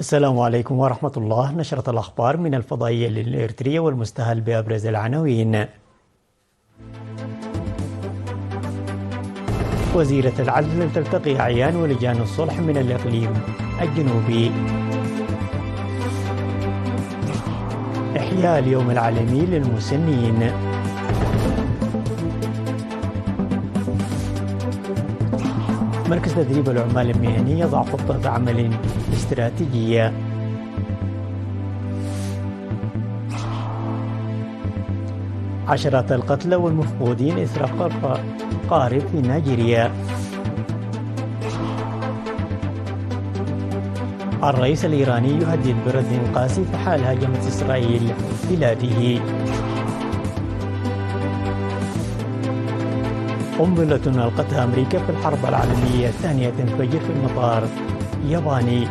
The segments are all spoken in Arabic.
السلام عليكم ورحمة الله. نشرة الأخبار من الفضائية الإريترية والمستهل بأبرز العناوين. وزيرة العدل تلتقي أعيان ولجان الصلح من الإقليم الجنوبي. إحياء اليوم العالمي للمسنين. مركز تدريب العمال المهني يضع خطة عمل استراتيجية. عشرات القتلى والمفقودين إثر قارب في نيجيريا. الرئيس الإيراني يهدد برد قاسي في حال هاجمت إسرائيل بلاده. قنبلة ألقتها أمريكا في الحرب العالمية الثانية تنفجر في المطار الياباني.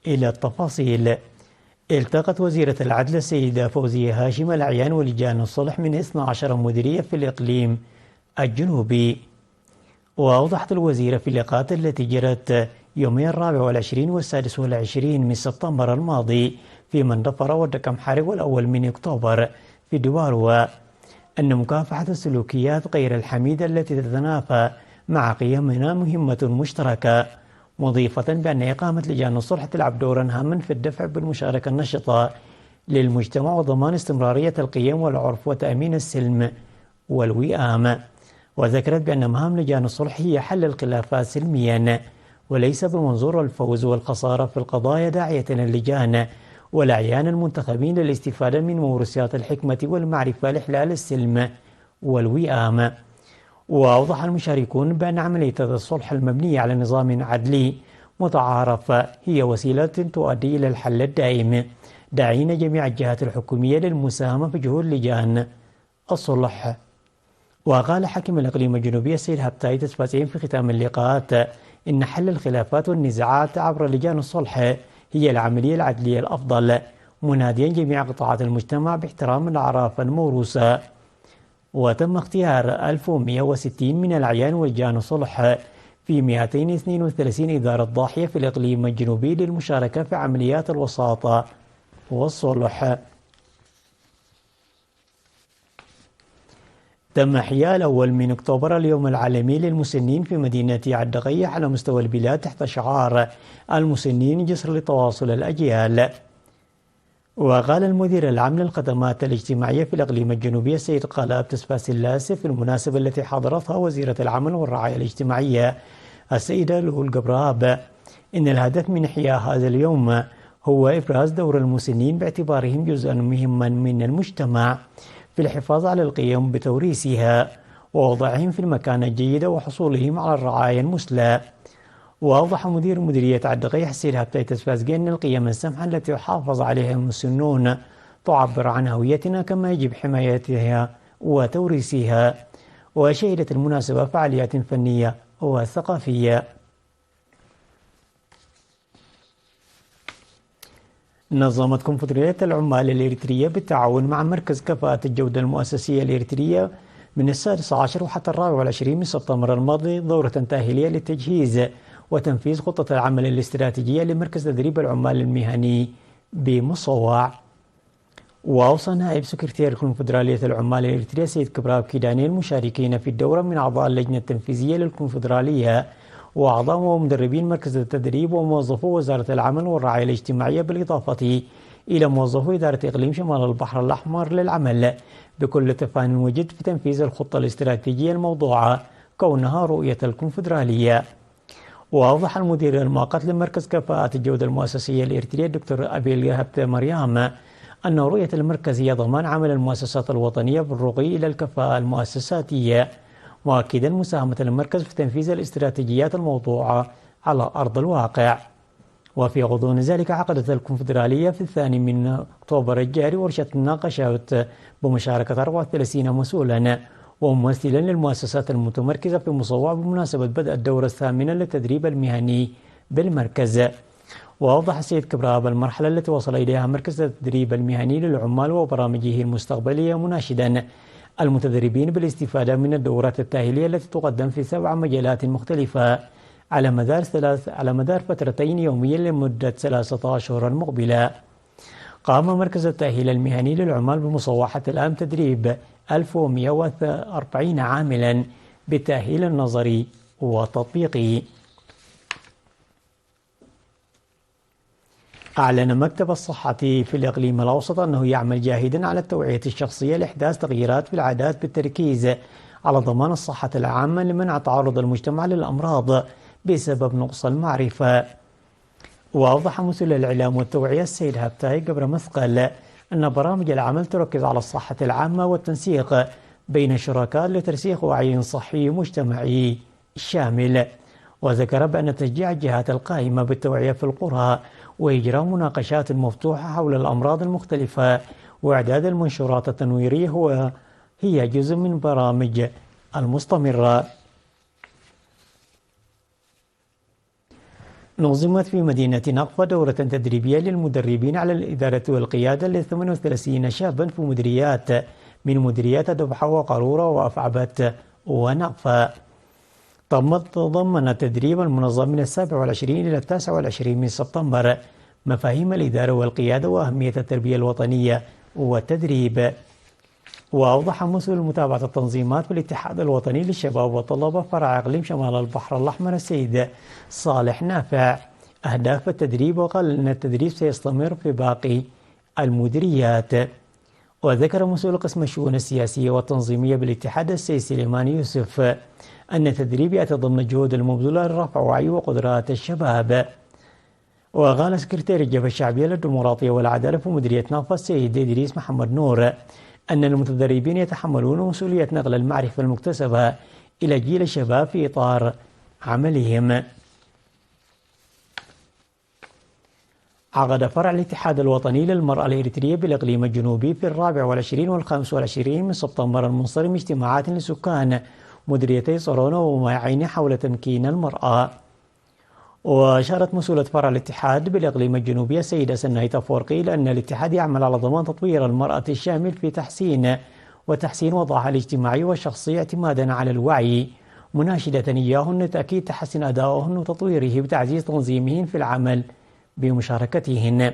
إلى التفاصيل. التقت وزيرة العدل السيدة فوزية هاشم الأعيان ولجان الصلح من 12 مديرية في الإقليم الجنوبي. وأوضحت الوزيرة في اللقاءات التي جرت يومي 24 و26 من سبتمبر الماضي في منطقة ودكم حارق والأول من أكتوبر في دواروا أن مكافحة السلوكيات غير الحميدة التي تتنافى مع قيمنا مهمة مشتركة، مضيفة بأن إقامة لجان الصلح تلعب دورا هاما في الدفع بالمشاركة النشطة للمجتمع وضمان استمرارية القيم والعرف وتأمين السلم والوئام. وذكرت بأن مهام لجان الصلح هي حل الخلافات سلميا وليس بمنظور الفوز والخسارة في القضايا، داعية اللجان والأعيان المنتخبين للاستفادة من موروثات الحكمة والمعرفة لإحلال السلم والوئام. وأوضح المشاركون بأن عملية الصلح المبنية على نظام عدلي متعارف هي وسيلة تؤدي إلى الحل الدائم، داعين جميع الجهات الحكومية للمساهمة في جهود لجان الصلح. وقال حاكم الإقليم الجنوبي السيد هبتاي تسباسين في ختام اللقاءات إن حل الخلافات والنزاعات عبر لجان الصلح هي العملية العدلية الأفضل، مناديا جميع قطاعات المجتمع باحترام الأعراف الموروثة. وتم اختيار 1160 من الأعيان ولجان الصلح في 232 إدارة ضاحية في الإقليم الجنوبي للمشاركة في عمليات الوساطة والصلح. تم إحياء الأول من أكتوبر اليوم العالمي للمسنين في مدينة عدقية على مستوى البلاد تحت شعار المسنين جسر لتواصل الأجيال. وقال المدير العام للخدمات الاجتماعية في الإقليم الجنوبي السيد قلاب تسباسيلاس في المناسبة التي حضرتها وزيرة العمل والرعاية الاجتماعية السيدة لؤي القبراب إن الهدف من إحياء هذا اليوم هو إبراز دور المسنين باعتبارهم جزءا مهما من المجتمع في الحفاظ على القيم بتوريثها ووضعهم في المكانة الجيدة وحصولهم على الرعاية المثلى. وأوضح مدير مديرية عدقية السيد هبتاي تسباسقي أن القيم السمحة التي يحافظ عليها المسنون تعبر عن هويتنا كما يجب حمايتها وتوريثها. وشهدت المناسبة فعاليات فنية وثقافية. نظمت كونفدرالية العمال الإريترية بالتعاون مع مركز كفاءة الجودة المؤسسية الإريترية من 16 وحتى 24 من سبتمبر الماضي دورة تأهيلية للتجهيز وتنفيذ خطة العمل الاستراتيجية لمركز تدريب العمال المهني بمصوع. وأوصى نائب سكرتير كونفدرالية العمال الإريترية سيد كبراب كيداني المشاركين في الدورة من أعضاء اللجنة التنفيذية للكونفدرالية وأعضاء ومدربين مركز التدريب وموظفو وزارة العمل والرعاية الاجتماعية، بالإضافة إلى موظفو إدارة إقليم شمال البحر الأحمر للعمل بكل تفان وجد في تنفيذ الخطة الاستراتيجية الموضوعة كونها رؤية الكونفدرالية. وأوضح المدير المؤقت لمركز كفاءة الجودة المؤسسية الإريترية الدكتور أبيل هبت مريم أن رؤية المركز هي ضمان عمل المؤسسات الوطنية بالرقي إلى الكفاءة المؤسساتية، مؤكدا مساهمة المركز في تنفيذ الاستراتيجيات الموضوعة على أرض الواقع. وفي غضون ذلك عقدت الكونفدرالية في 2 من أكتوبر الجاري ورشة مناقشات بمشاركة 34 مسؤولا وممثلا للمؤسسات المتمركزة في مصوع بمناسبة بدء الدورة الثامنة للتدريب المهني بالمركز. وأوضح السيد كبراب المرحلة التي وصل إليها مركز التدريب المهني للعمال وبرامجه المستقبلية، مناشدا المتدربين بالاستفادة من الدورات التأهيلية التي تقدم في 7 مجالات مختلفة على مدار فترتين يوميا لمدة 3 أشهر مقبلة. قام مركز التأهيل المهني للعمال بمصوحة الآن تدريب 1140 عاملا بالتأهيل النظري والتطبيقي. أعلن مكتب الصحة في الإقليم الأوسط أنه يعمل جاهدا على التوعية الشخصية لإحداث تغييرات في العادات بالتركيز على ضمان الصحة العامة لمنع تعرض المجتمع للأمراض بسبب نقص المعرفة. وأوضح مسؤول الإعلام والتوعية السيد هابتاي قبر مثقل أن برامج العمل تركز على الصحة العامة والتنسيق بين الشركاء لترسيخ وعي صحي مجتمعي شامل. وذكر بأن تشجيع الجهات القائمة بالتوعية في القرى وإجراء مناقشات مفتوحة حول الأمراض المختلفة وإعداد المنشورات التنويرية هي جزء من برامج المستمرة. نظمت في مدينة نقفة دورة تدريبية للمدربين على الإدارة والقيادة ل 38 شابا في مديريات من مديريات دبحة وقارورة وأفعبت ونقفة. تضمن التدريب المنظم من 27 إلى 29 من سبتمبر مفاهيم الإدارة والقيادة وأهمية التربية الوطنية والتدريب. وأوضح مسؤول متابعة التنظيمات في الاتحاد الوطني للشباب والطلبة فرع إقليم شمال البحر الأحمر السيد صالح نافع أهداف التدريب، وقال أن التدريب سيستمر في باقي المديريات. وذكر مسؤول قسم الشؤون السياسية والتنظيمية بالاتحاد السيد سليمان يوسف أن التدريب يأتي ضمن الجهود المبذولة لرفع وعي وقدرات الشباب. وقال سكرتير الجبهة الشعبية للديمقراطية والعدالة في مديرية نقفة السيد إدريس محمد نور أن المتدربين يتحملون مسؤولية نقل المعرفة المكتسبة إلى جيل الشباب في إطار عملهم. عقد فرع الاتحاد الوطني للمرأة الإريترية بالإقليم الجنوبي في 24 و25 من سبتمبر المنصرم اجتماعات لسكان مديريتي صرونة ومعين حول تمكين المرأة. وأشارت مسؤولة فرع الاتحاد بالإقليم الجنوبي السيدة سنايت فورقي لأن الاتحاد يعمل على ضمان تطوير المرأة الشامل في تحسين وضعها الاجتماعي والشخصي اعتمادا على الوعي، مناشدة إياهن تأكيد تحسين أدائهن وتطويره بتعزيز تنظيمهن في العمل بمشاركتهن.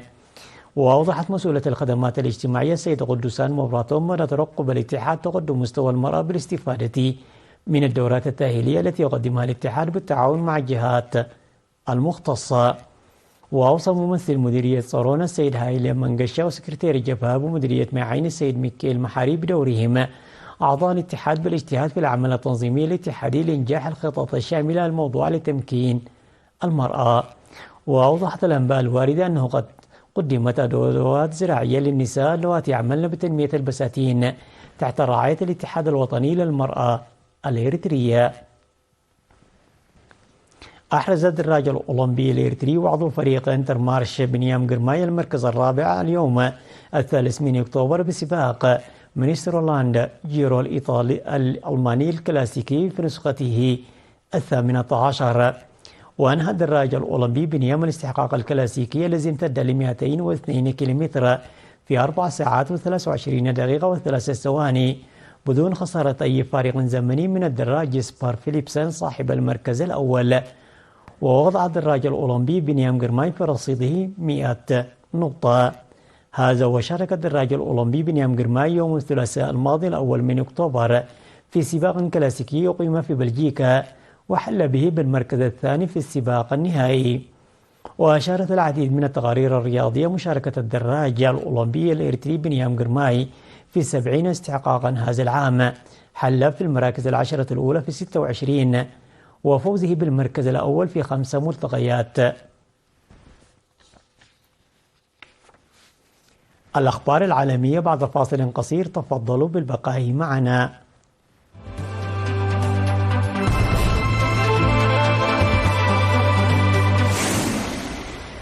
وأوضحت مسؤولة الخدمات الاجتماعية السيدة قدوسان مبراتهم مدى ترقب الاتحاد تقدم مستوى المرأة بالاستفادة من الدورات التأهيلية التي يقدمها الاتحاد بالتعاون مع الجهات المختصة. وأوصى ممثل مديرية صرونة السيد هايل منقشة وسكرتير الجبهة ومديرية معين السيد ميكيل محاري بدورهم أعضاء الاتحاد بالاجتهاد في العمل التنظيمي الاتحادي لإنجاح الخطط الشاملة الموضوعة لتمكين المرأة. وأوضحت الأنباء الواردة أنه قد قدمت أدوات زراعية للنساء اللواتي يعملن بتنمية البساتين تحت رعاية الاتحاد الوطني للمرأة الإريترية. أحرز الدراج الأولمبي الإريتري وعضو فريق انترمارش بنيام قرماي المركز الرابع اليوم 3 أكتوبر بسباق مينسترولاند جيرو الإيطالي الألماني الكلاسيكي في نسخته 18. وأنهى الدراج الأولمبي بنيام الاستحقاق الكلاسيكي الذي امتد ل 202 كيلومتر في 4 ساعات و23 دقيقة و3 ثواني بدون خسارة أي فارق زمني من الدراج سبار فيليبسن صاحب المركز الأول. ووضع الدراج الأولمبي بنيام قرماي في رصيده 100 نقطة. هذا وشارك الدراج الأولمبي بنيام قرماي يوم الثلاثاء الماضي الأول من أكتوبر في سباق كلاسيكي يقيم في بلجيكا وحل به بالمركز الثاني في السباق النهائي. وأشارت العديد من التقارير الرياضية مشاركة الدراج الأولمبي الإريتري بنيام قرماي في 70 استحقاقا هذا العام، حل في المراكز العشرة الأولى في 26 وفوزه بالمركز الأول في 5 ملتقيات. الأخبار العالمية بعد فاصل قصير، تفضلوا بالبقاء معنا.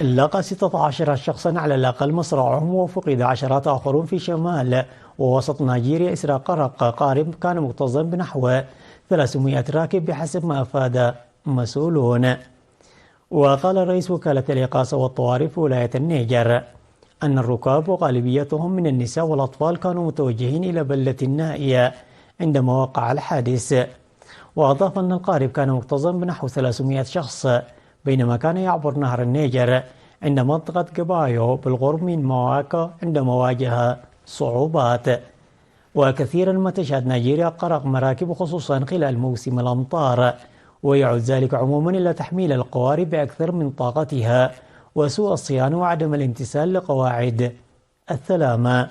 لقى 16 شخصا على الأقل مصرعهم وفقد عشرات آخرون في شمال ووسط نيجيريا إثر غرق قارب كان مكتظا بنحو 300 راكب بحسب ما أفاد مسؤولون. وقال رئيس وكالة الإغاثة والطوارئ في ولاية النيجر أن الركاب وغالبيتهم من النساء والأطفال كانوا متوجهين إلى بلدة نائية عندما وقع الحادث. وأضاف أن القارب كان مكتظا بنحو 300 شخص بينما كان يعبر نهر النيجر عند منطقة كبايو بالقرب من مواكا عندما واجه صعوبات. وكثيرا ما تشهد نيجيريا غرق مراكب خصوصا خلال موسم الأمطار، ويعود ذلك عموما إلى تحميل القوارب بأكثر من طاقتها وسوء الصيانة وعدم الامتثال لقواعد السلامة.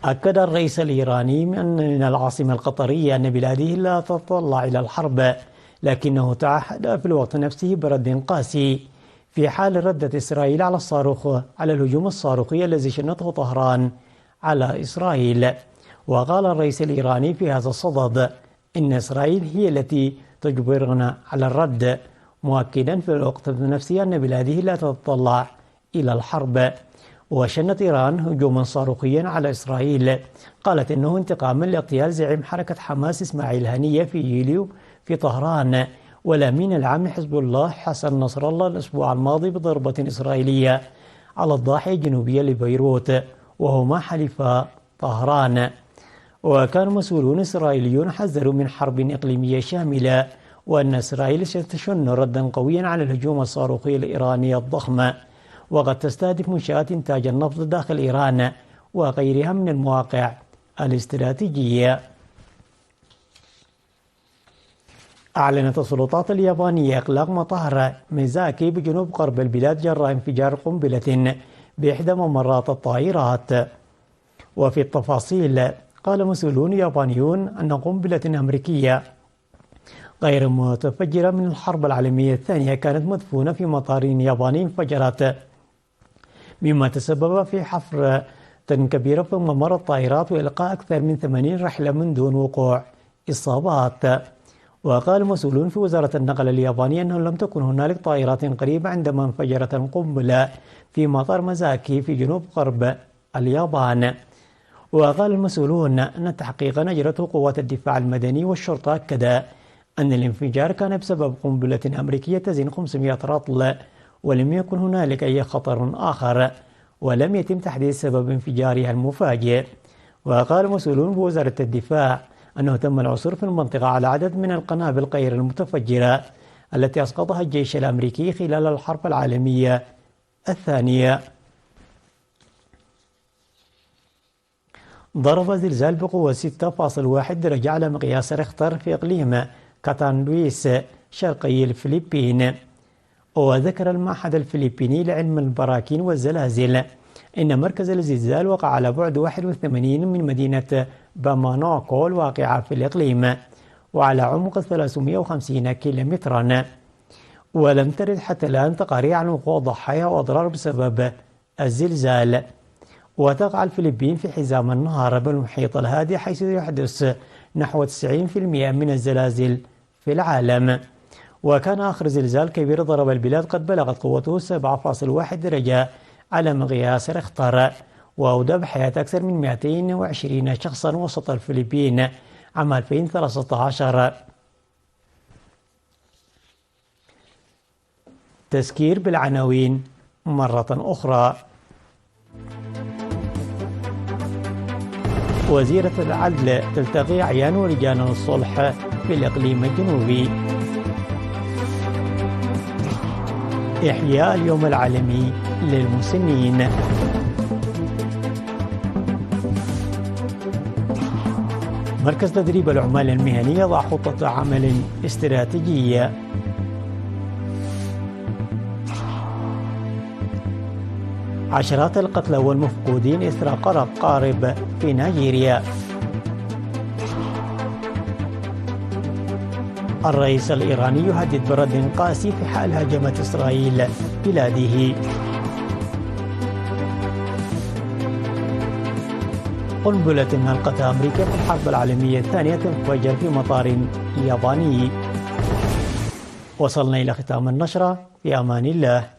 أكد الرئيس الإيراني من العاصمة القطرية أن بلاده لا تتطلع إلى الحرب، لكنه تعهد في الوقت نفسه برد قاسي في حال ردت إسرائيل على الهجوم الصاروخي الذي شنته طهران على إسرائيل. وقال الرئيس الإيراني في هذا الصدد إن إسرائيل هي التي تجبرنا على الرد، مؤكدا في الوقت نفسه أن بلاده لا تتطلع إلى الحرب. وشنت إيران هجوما صاروخيا على إسرائيل قالت إنه انتقاما لاغتيال زعيم حركة حماس إسماعيل هنية في يوليو في طهران، والأمين العام لحزب الله حسن نصر الله الأسبوع الماضي بضربة إسرائيلية على الضاحية الجنوبية لبيروت وهما حلفا طهران. وكان مسؤولون إسرائيليون حذروا من حرب إقليمية شاملة وأن إسرائيل ستشن ردا قويا على الهجوم الصاروخي الإيراني الضخم، وقد تستهدف منشآت إنتاج النفط داخل إيران وغيرها من المواقع الاستراتيجية. أعلنت السلطات اليابانية إغلاق مطار ميزاكي بجنوب غرب البلاد جراء انفجار قنبلة بإحدى ممرات الطائرات. وفي التفاصيل قال مسؤولون يابانيون أن قنبلة أمريكية غير متفجرة من الحرب العالمية الثانية كانت مدفونة في مطار ياباني انفجرت، مما تسبب في حفر كبيرة في ممر الطائرات وإلقاء أكثر من 80 رحلة من دون وقوع إصابات. وقال مسؤولون في وزارة النقل اليابانية أنه لم تكن هنالك طائرات قريبة عندما انفجرت القنبلة في مطار ميزاكي في جنوب غرب اليابان. وقال المسؤولون أن التحقيق أجرته قوات الدفاع المدني والشرطة أكد أن الانفجار كان بسبب قنبلة أمريكية تزن 500 رطل، ولم يكن هنالك أي خطر آخر، ولم يتم تحديد سبب انفجارها المفاجئ. وقال مسؤولون بوزارة الدفاع أنه تم العثور في المنطقة على عدد من القنابل غير المتفجرة التي أسقطها الجيش الأمريكي خلال الحرب العالمية الثانية. ضرب زلزال بقوة 6.1 درجة على مقياس ريختر في إقليم كاتان لويس شرقي الفلبين. وذكر المعهد الفلبيني لعلم البراكين والزلازل إن مركز الزلزال وقع على بعد 81 من مدينة بامانوكو الواقعة في الإقليم وعلى عمق 350 كيلومترا. ولم ترد حتى الآن تقارير عن وقوع ضحايا وأضرار بسبب الزلزال. وتقع الفلبين في حزام النهر بالمحيط الهادي حيث يحدث نحو 90% من الزلازل في العالم. وكان آخر زلزال كبير ضرب البلاد قد بلغت قوته 7.1 درجة على مقياس ريختر، وأودى بحياة أكثر من 220 شخصا وسط الفلبين عام 2013. تذكير بالعناوين مرة أخرى. وزيرة العدل تلتقي أعيان ورجال الصلح في الإقليم الجنوبي. إحياء اليوم العالمي للمسنين. مركز تدريب العمال المهني يضع خطة عمل استراتيجية. عشرات القتلى والمفقودين إثر غرق قارب في نيجيريا. الرئيس الإيراني يهدد برد قاسي في حال هاجمت إسرائيل بلاده. قنبلة ألقتها أمريكا في الحرب العالمية الثانية تنفجر في مطار ياباني. وصلنا إلى ختام النشرة، في أمان الله.